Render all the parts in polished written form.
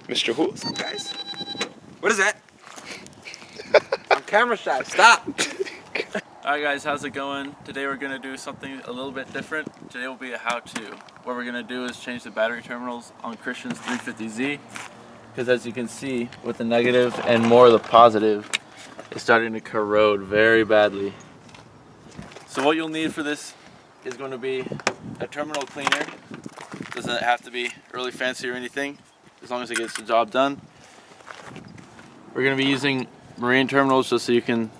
Mr. Who? What's up, guys? What is that? I'm camera shy. Stop. Alright guys, how's it going? Today we're going to do something a little bit different. Today will be a how-to. What we're going to do is change the battery terminals on Christian's 350Z. Because as you can see, with the negative and more of the positive, it's starting to corrode very badly. So what you'll need for this is going to be a terminal cleaner. Doesn't have to be really fancy or anything, as long as it gets the job done. We're going to be using marine terminals just so you can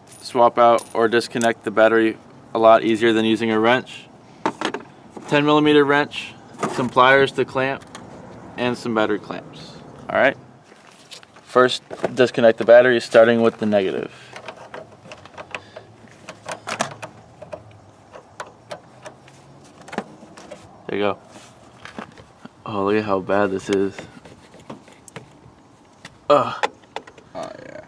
swap out or disconnect the battery a lot easier than using a wrench. 10mm wrench, some pliers to clamp, and some battery clamps. Alright, first disconnect the battery starting with the negative. There you go. Oh, look at how bad this is. Ugh. Oh yeah.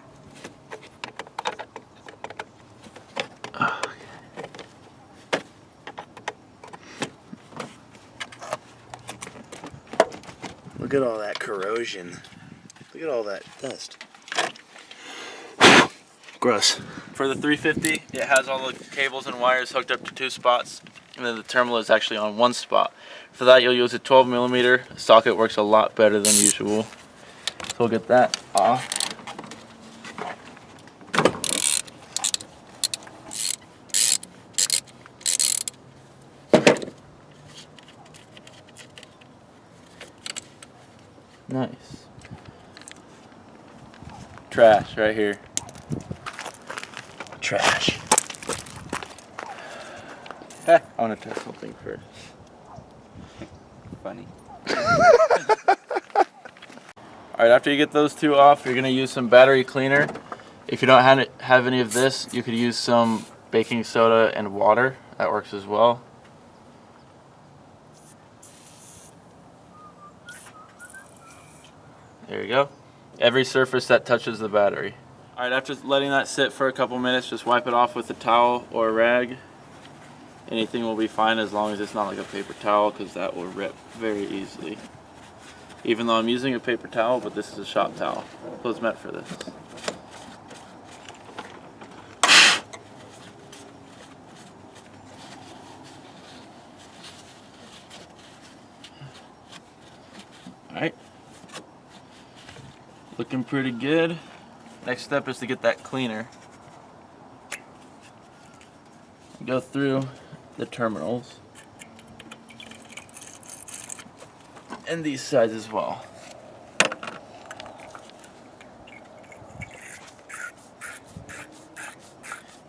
Look at all that corrosion. Look at all that dust. Gross. For the 350, it has all the cables and wires hooked up to 2 spots, and then the terminal is actually on 1 spot. For that, you'll use a 12mm socket. Works a lot better than usual. So we'll get that off. Nice. Trash right here. Trash. I want to test something first. Funny. Alright, after you get those 2 off, you're going to use some battery cleaner. If you don't have any of this, you could use some baking soda and water. That works as well. There you go. Every surface that touches the battery. Alright, after letting that sit for a couple minutes, just wipe it off with a towel or a rag. Anything will be fine as long as it's not like a paper towel, because that will rip very easily. Even though I'm using a paper towel, but this is a shop towel. So it's meant for this. Alright. Looking pretty good. Next step is to get that cleaner. Go through the terminals. And these sides as well.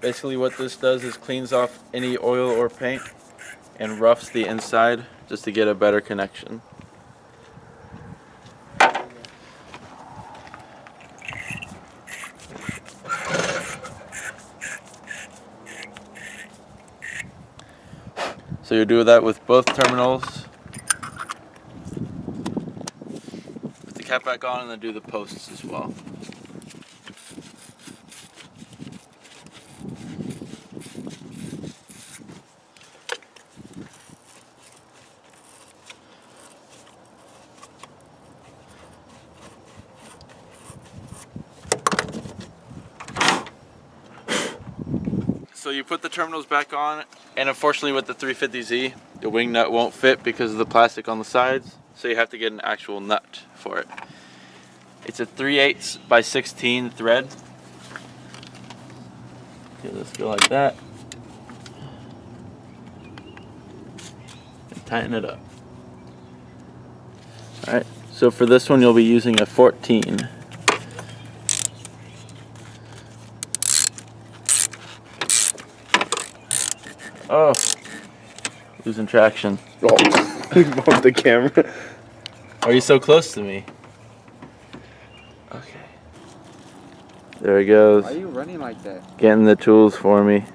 Basically what this does is cleans off any oil or paint and roughs the inside just to get a better connection. So you do that with both terminals. Put the cap back on and then do the posts as well. So you put the terminals back on, and unfortunately with the 350Z, the wing nut won't fit because of the plastic on the sides, so you have to get an actual nut for it. It's a 3/8 by 16 thread. Okay, let's go like that. And tighten it up. Alright, so for this one you'll be using a 14. Oh, losing traction. Oh, off the camera. Why are you so close to me? Okay. There he goes. Why are you running like that? Getting the tools for me.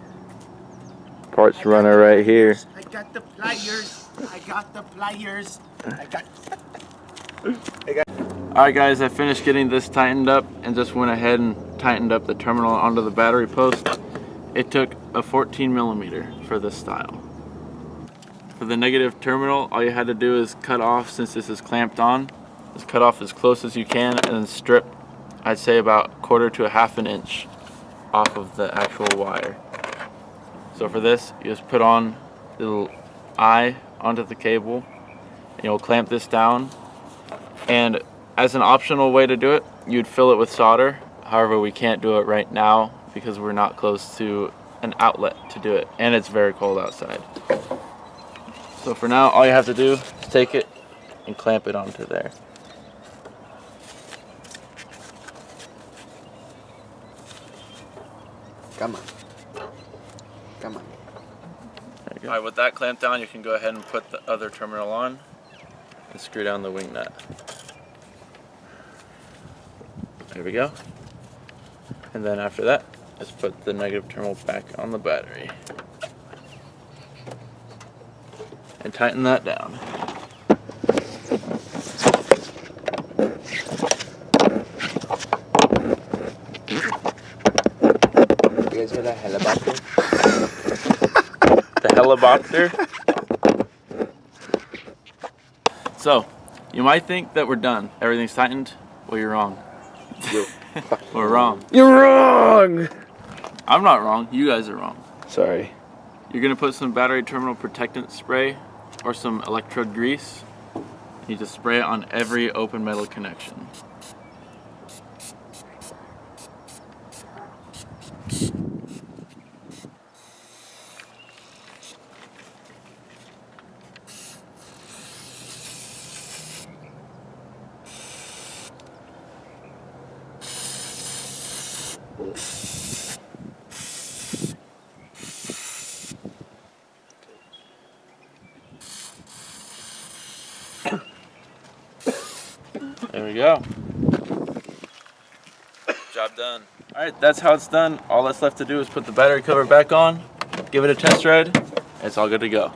Parts runner right here. I got the pliers. I got the pliers. Alright guys, I finished getting this tightened up and just went ahead and tightened up the terminal onto the battery post. It took a 14mm for this style. For the negative terminal, all you had to do is cut off, since this is clamped on, is cut off as close as you can and then strip, I'd say about 1/4 to 1/2 an inch off of the actual wire. So for this, you just put on the little eye onto the cable and you'll clamp this down. And as an optional way to do it, you'd fill it with solder. However, we can't do it right now because we're not close to an outlet to do it, and it's very cold outside. So for now, all you have to do is take it and clamp it onto there. Come on. Come on. There you go. All right, with that clamped down, you can go ahead and put the other terminal on and screw down the wing nut. There we go. And then after that, just put the negative terminal back on the battery. And tighten that down. You guys hear that helicopter? The helicopter. So, you might think that we're done. Everything's tightened. Well, you're wrong. We're wrong. You're wrong! I'm not wrong. You guys are wrong. Sorry. You're going to put some battery terminal protectant spray or some electrode grease. You just spray it on every open metal connection. There we go. Job done. Alright, that's how it's done. All that's left to do is put the battery cover back on, give it a test ride, and it's all good to go.